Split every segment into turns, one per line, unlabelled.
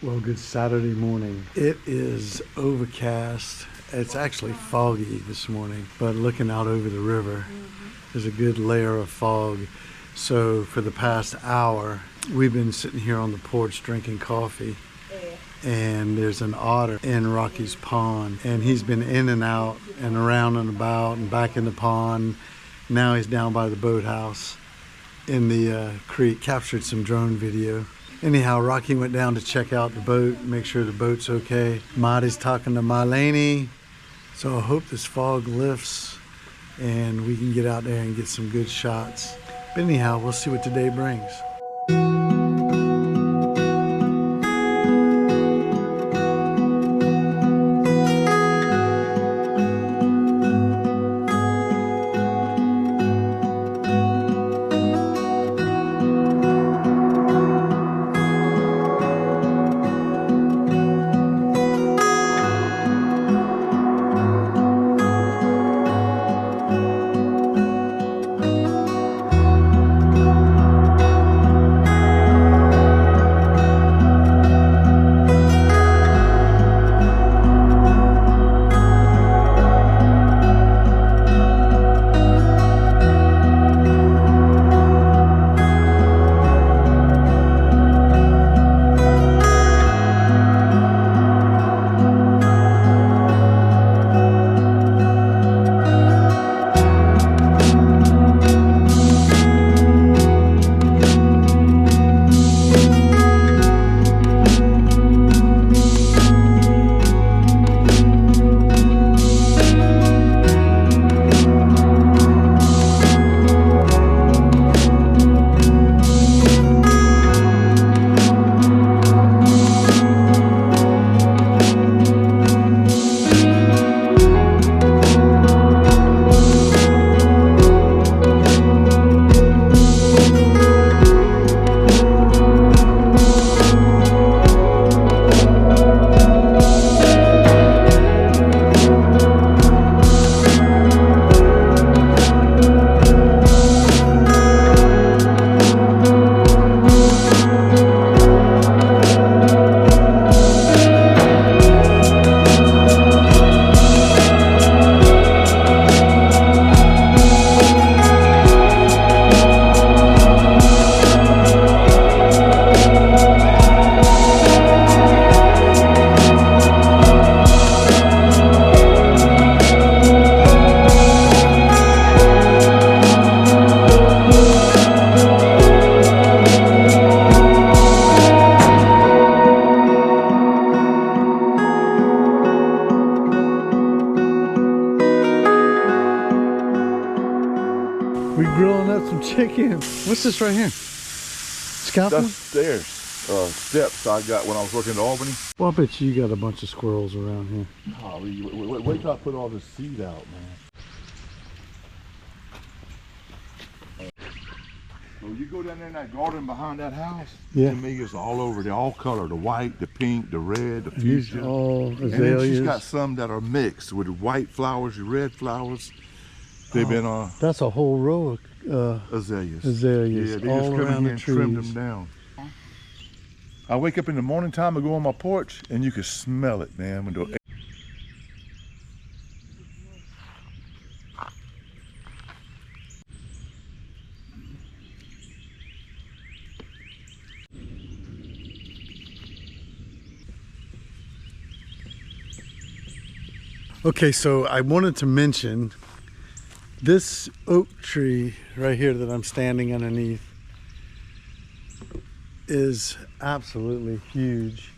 Well, good Saturday morning. It is overcast. It's actually foggy this morning, but looking out over the river, there's a good layer of fog. So for the past hour, we've been sitting here on the porch drinking coffee, and there's an otter in Rocky's pond, and he's been in and out and around and about and back in the pond. Now he's down by the boathouse in the creek. Captured some drone video. Anyhow, Rocky went down to check out the boat, make sure the boat's okay. Marty's talking to Marlene. So I hope this fog lifts and we can get out there and get some good shots. But anyhow, we'll see what today brings. We grilling up some chicken. What's this right here? Scalping?
That's stairs, steps I got when I was working in Albany.
Well, I bet you got a bunch of squirrels around here.
Oh, wait till I put all this seed out, man. So you go down there in that garden behind that house,
yeah.
To me it's all over. They're all colored, the white, the pink, the red, the fuchsia.
All azaleas.
And then she's got some that are mixed with white flowers, red flowers. They've been
that's a whole row of
azaleas.
Azaleas,
Yeah, they
all
just come
around
in here
the
and
trees.
trim them down. I wake up in the morning time, I go on my porch, and you can smell it, man. When the
Okay, so I wanted to mention this oak tree right here that I'm standing underneath is absolutely huge.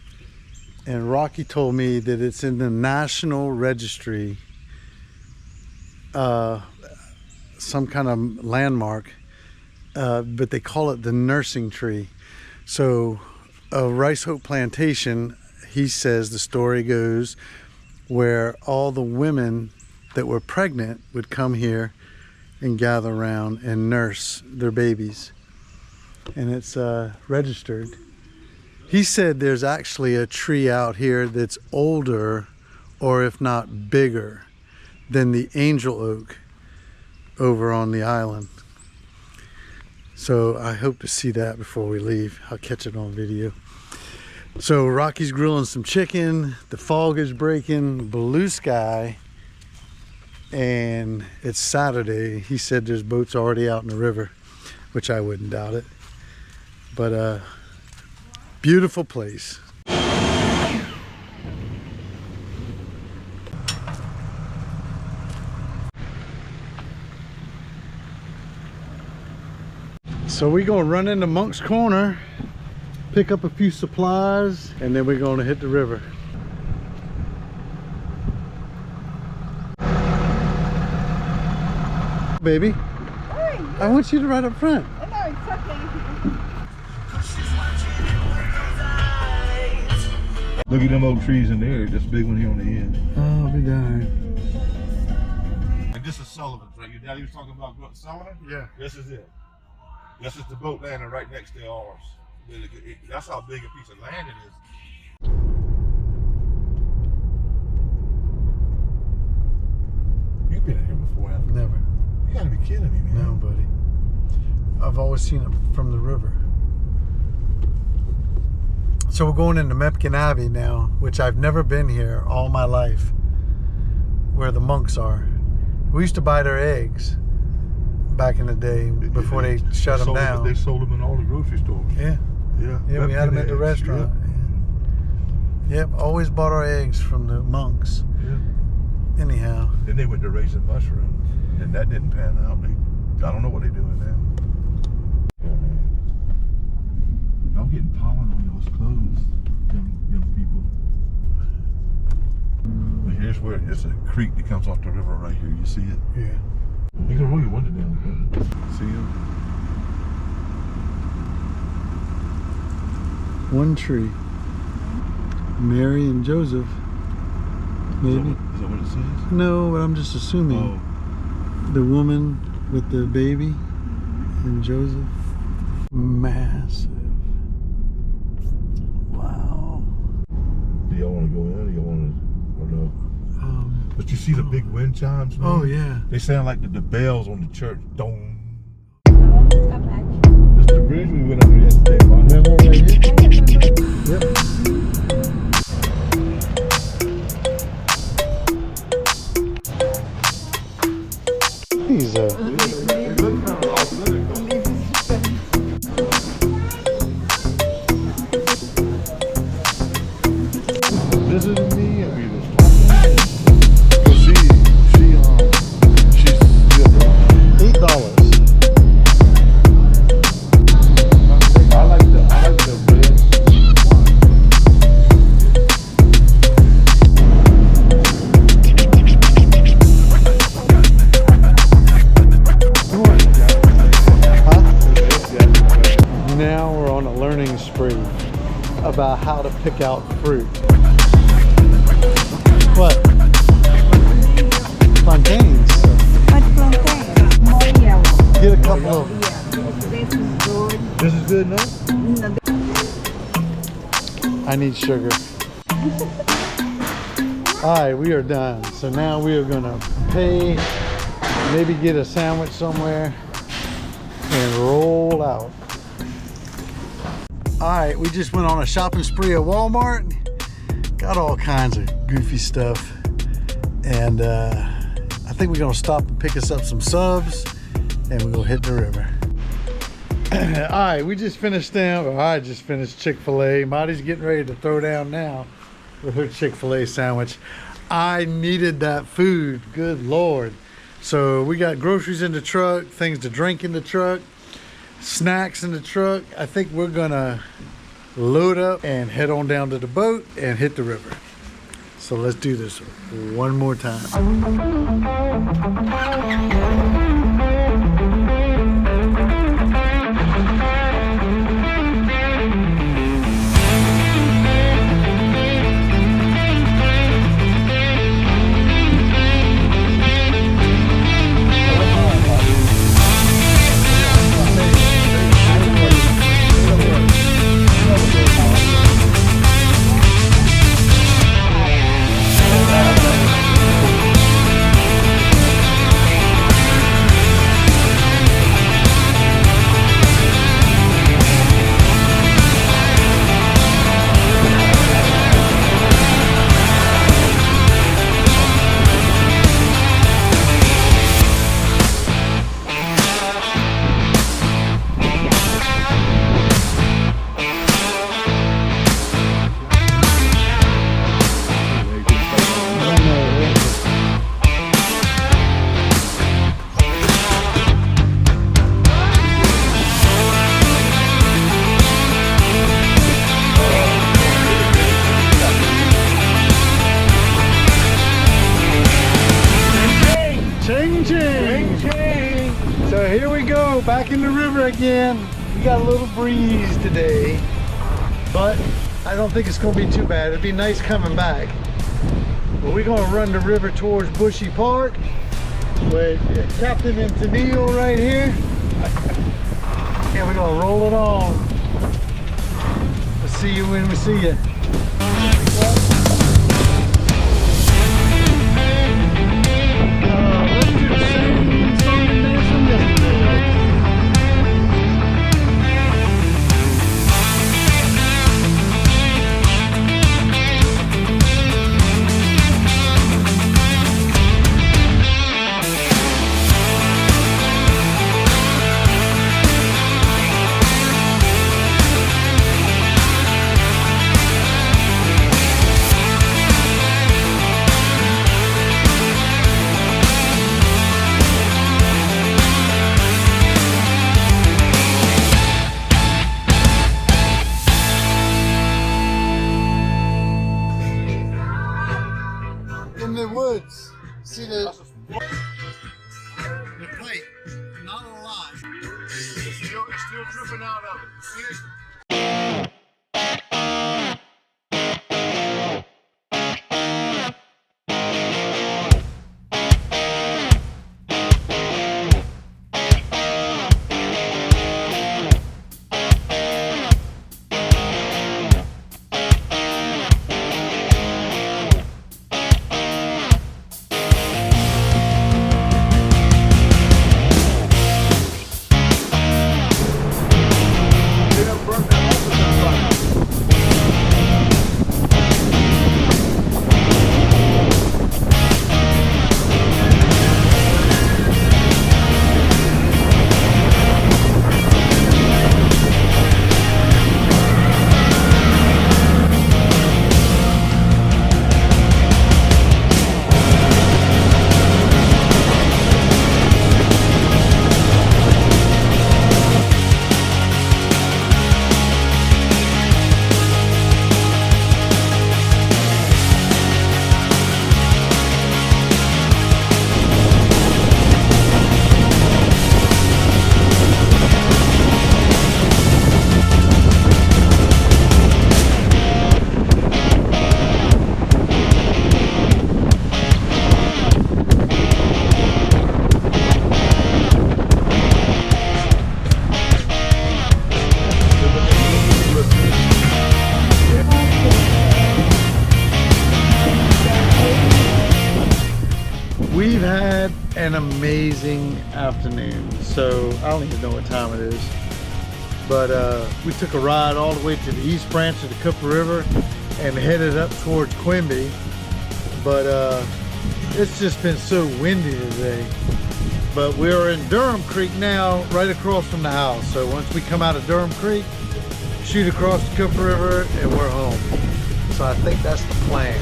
And Rocky told me that it's in the National Registry, some kind of landmark, but they call it the nursing tree. So a rice hope plantation, he says the story goes, where all the women that were pregnant would come here and gather around and nurse their babies. And it's registered. He said there's actually a tree out here that's older, or if not bigger, than the angel oak over on the island. So I hope to see that before we leave. I'll catch it on video. So Rocky's grilling some chicken, the fog is breaking, blue sky, and it's Saturday. He said there's boats already out in the river, which I wouldn't doubt it. But beautiful place. So we're gonna run into Moncks Corner, pick up a few supplies, and then we're gonna hit the river. Baby,
Hey,
I want you to ride up front.
no, it's okay.
Look at them oak trees in there. This big one here on the end.
Oh, I'll be darned.
And this is Sullivan's, right? Your daddy was talking about Sullivan?
Yeah.
This is it. This is the boat landing right next to ours. That's how big a piece of land it is. You've been in here before, haven't you?
Never.
You gotta be kidding me, man.
No, buddy. I've always seen it from the river. So we're going into Mepkin Abbey now, which I've never been here all my life, where the monks are. We used to buy their eggs back in the day before they shut them down.
They sold them in all the grocery stores.
Yeah.
Yeah.
Yeah, we had them at the
eggs,
restaurant.
Yeah.
Yep, always bought our eggs from the monks.
Yeah.
Anyhow.
Then they went to raising mushrooms, and that didn't pan out. I don't know what they're doing now. Yeah, man. Y'all getting pollen on y'all's clothes, young people. But here's where it's a creek that comes off the river right here. You see it?
Yeah.
You can roll your window down. See him?
One tree. Mary and Joseph. Maybe.
Is that what it says?
No, but I'm just assuming.
Oh.
The woman with the baby and Joseph. Massive. Wow.
Do y'all want to go in or y'all want to, or no? But you see the big wind chimes, man?
Oh, yeah.
They sound like the bells on the church. Dong.
Come back.
That's the bridge we went under yesterday, man.
Remember right here? Yep. These
They look kind of authentic. Visiting me and we was talking. Cause she's
$8.
I like the red
Huh? Now we're on a learning spree about how to pick out fruit. What? Plantains.
But plantain, more yellow.
Get a couple of them.
Yeah, this is good.
This is good enough?
No,
I need sugar. Alright, we are done. So now we are gonna pay, maybe get a sandwich somewhere, and roll out. Alright, we just went on a shopping spree at Walmart. Got all kinds of goofy stuff. And I think we're gonna stop and pick us up some subs, and we're gonna hit the river. Alright, we just finished down, or I just finished Chick-fil-A. Marty's getting ready to throw down now with her Chick-fil-A sandwich. I needed that food. Good Lord. So we got groceries in the truck, things to drink in the truck, snacks in the truck. I think we're gonna load up and head on down to the boat and hit the river. So let's do this one more time. So here we go, back in the river again. We got a little breeze today, but I don't think it's gonna be too bad. It'd be nice coming back. But we're gonna run the river towards Bushy Park with Captain and Tennille right here. And we're gonna roll it on. We'll see you when we see you. In the woods. See the plate, not a lot.
It's still dripping out of it. See it?
We've had an amazing afternoon. So I don't even know what time it is, but we took a ride all the way to the east branch of the Cooper River and headed up towards Quimby. But it's just been so windy today. But we're in Durham Creek now, right across from the house. So once we come out of Durham Creek, shoot across the Cooper River and we're home. So I think that's the plan.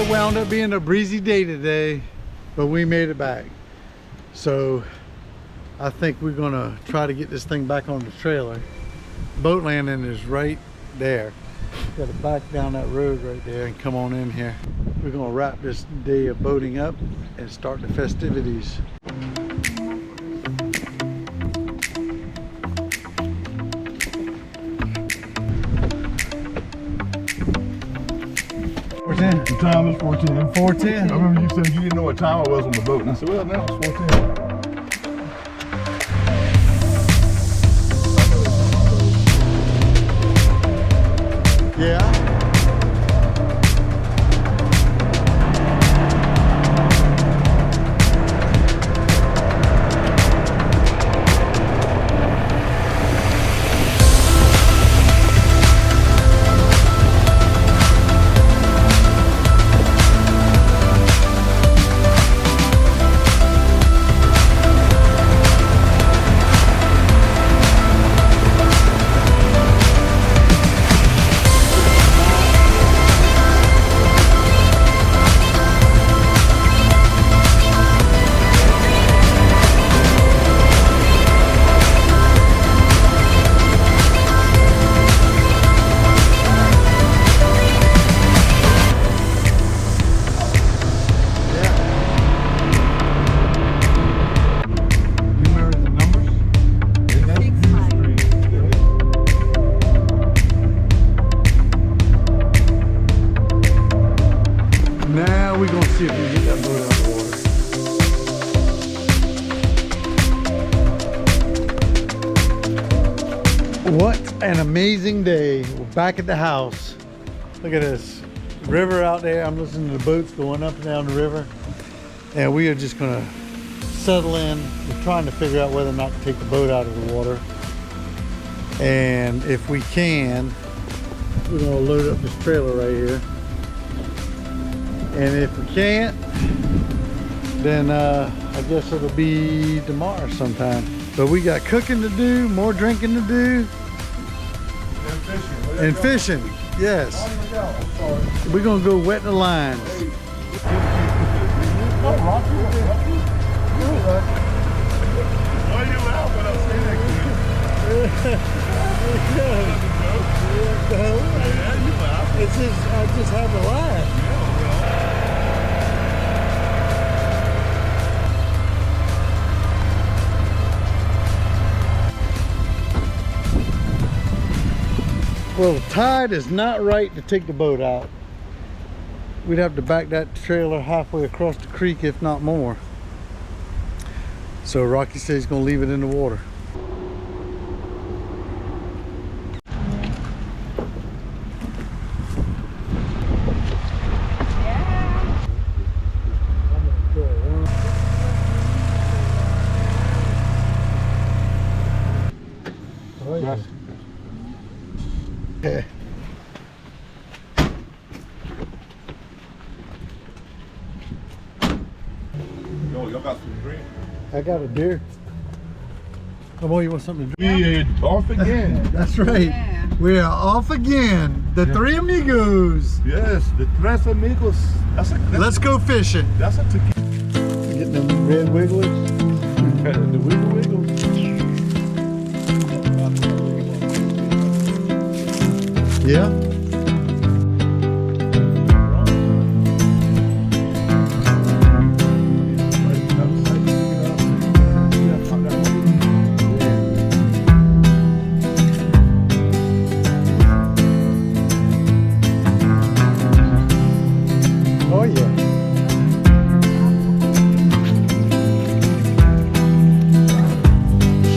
It wound up being a breezy day today, but we made it back. So I think we're gonna try to get this thing back on the trailer. Boat landing is right there. Got to back down that road right there and come on in here. We're gonna wrap this day of boating up and start the festivities.
The time is 4:10.
4:10.
I remember you said you didn't know what time I was on the boat, and I said, well, now it's 4:10.
Yeah. Now we're gonna see if we can get that boat out of the water. What an amazing day. We're back at the house. Look at this river out there. I'm listening to the boats going up and down the river. And we are just gonna settle in. We're trying to figure out whether or not to take the boat out of the water. And if we can, we're gonna load up this trailer right here. And if we can't, then I guess it'll be tomorrow sometime. But we got cooking to do, more drinking to do. And fishing, yes. We're gonna go wet the lines.
Why you out when I say that?
It's just, I just have to laugh. Well, the tide is not right to take the boat out. We'd have to back that trailer halfway across the creek, if not more. So Rocky says he's gonna leave it in the water. Yeah.
Y'all got some drink?
I got a beer. Come on, you want something to drink?
We are off again.
That's right.
Yeah.
We are off again. The three amigos.
Yes, the tres amigos.
Let's go fishing.
That's a tequila.
Get them red wigglers.
The wiggle wiggle.
Yeah. Oh yeah.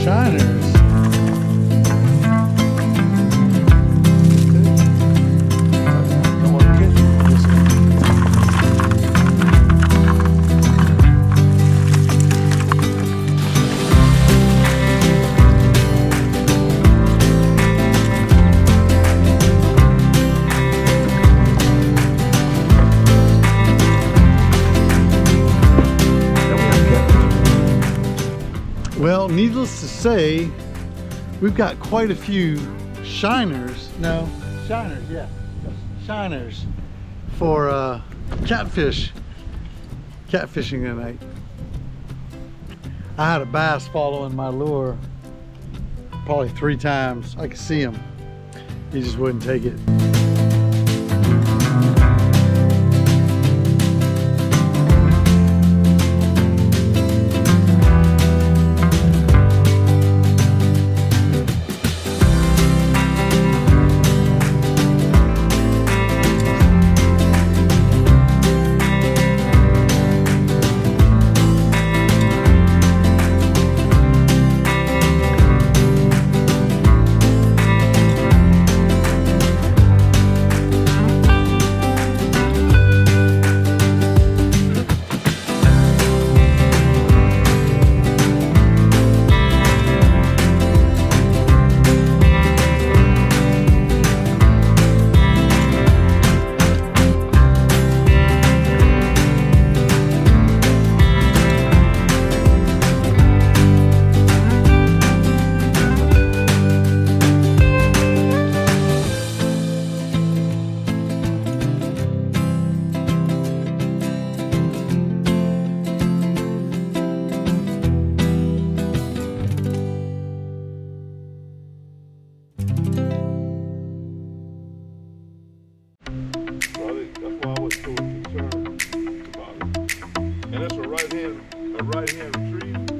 Shiners. Well, needless to say, we've got quite a few shiners. No, shiners, yeah. Shiners for catfishing tonight. I had a bass following my lure probably 3 times. I could see him. He just wouldn't take it.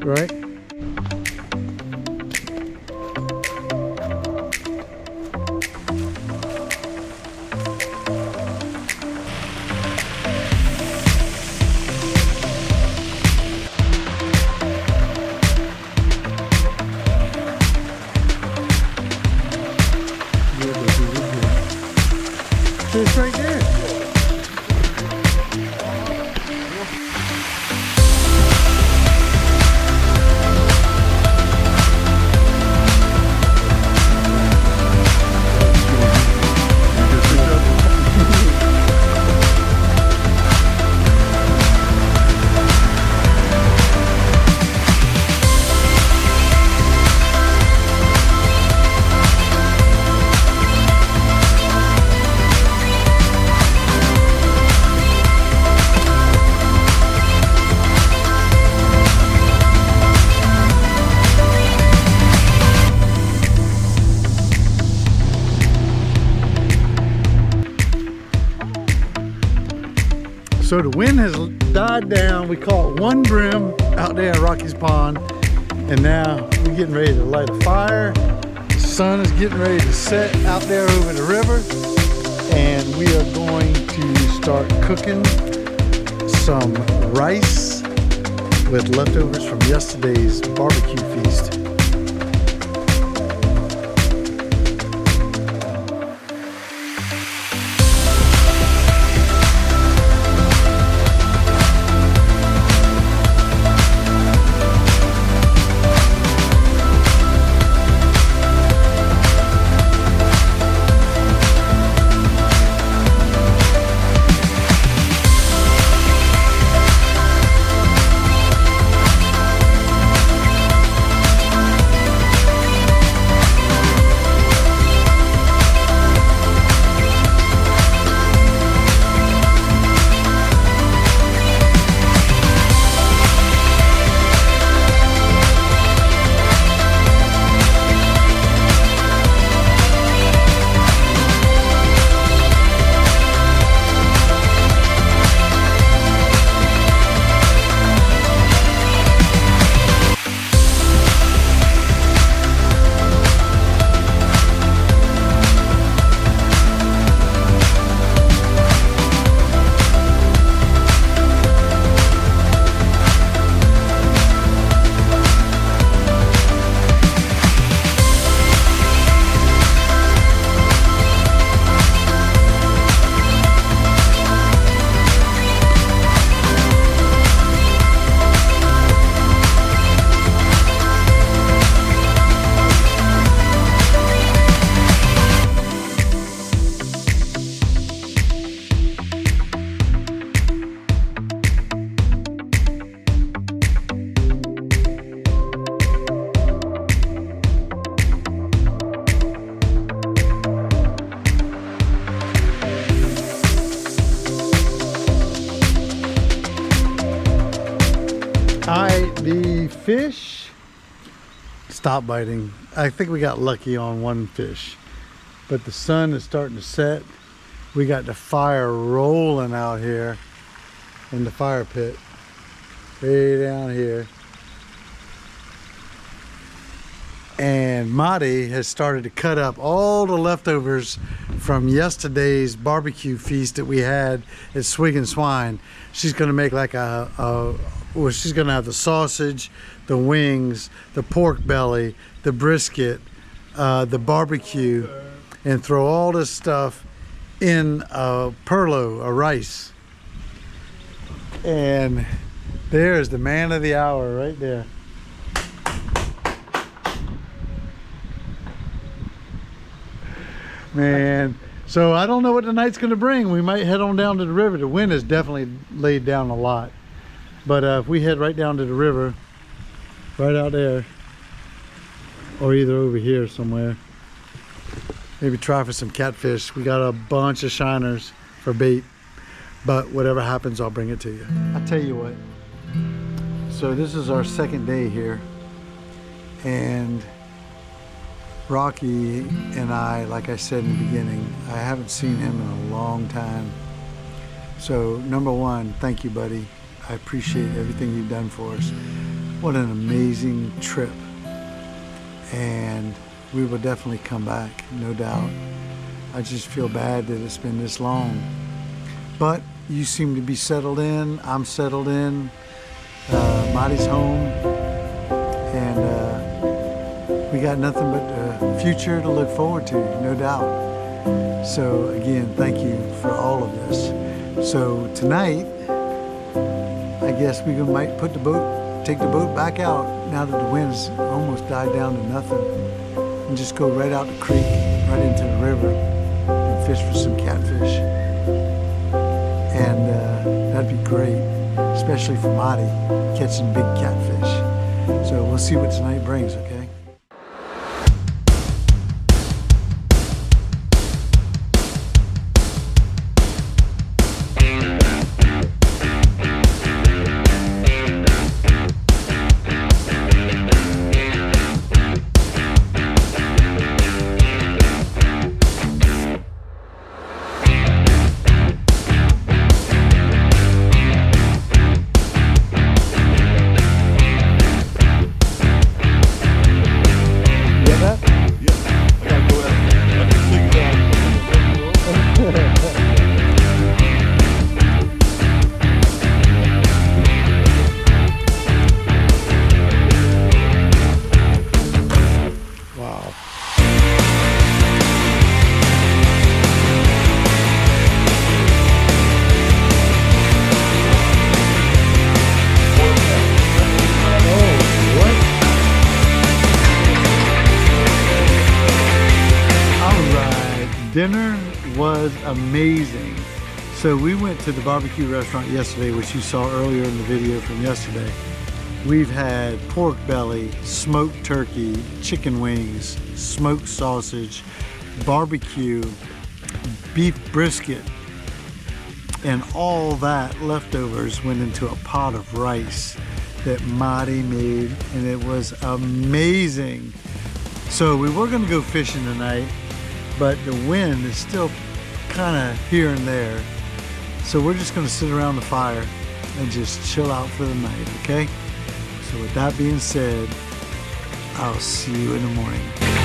Right? It's right there. So the wind has died down. We caught one brim out there at Rocky's Pond, and now we're getting ready to light a fire. The sun is getting ready to set out there over the river, and we are going to start cooking some rice with leftovers from yesterday's barbecue feast. fish stopped biting. I think we got lucky on one fish, but the sun is starting to set. We got the fire rolling out here in the fire pit, way down here. And Marty has started to cut up all the leftovers from yesterday's barbecue feast that we had at Swig and Swine. She's gonna make like well, she's gonna have the sausage, the wings, the pork belly, the brisket, the barbecue, and throw all this stuff in a perlo, a rice. And there's the man of the hour right there. Man, so I don't know what the night's gonna bring. We might head on down to the river. The wind has definitely laid down a lot, but if we head right down to the river, right out there, or either over here somewhere, maybe try for some catfish. We got a bunch of shiners for bait, but whatever happens, I'll bring it to you. I'll tell you what, so this is our second day here, and Rocky and I, like I said in the beginning, I haven't seen him in a long time. So number one, thank you, buddy. I appreciate everything you've done for us. What an amazing trip. And we will definitely come back, no doubt. I just feel bad that it's been this long. But you seem to be settled in. I'm settled in. Marty's home. And we got nothing but the future to look forward to, no doubt. So again, thank you for all of this. So tonight, I guess we might take the boat back out now that the wind's almost died down to nothing, and just go right out the creek, right into the river, and fish for some catfish. And that'd be great, especially for Marty, catching big catfish. So we'll see what tonight brings, okay? Dinner was amazing. So we went to the barbecue restaurant yesterday, which you saw earlier in the video from yesterday. We've had pork belly, smoked turkey, chicken wings, smoked sausage, barbecue, beef brisket, and all that leftovers went into a pot of rice that Marty made, and it was amazing. So we were gonna go fishing tonight, but the wind is still kind of here and there. So we're just gonna sit around the fire and just chill out for the night, okay? So with that being said, I'll see you in the morning.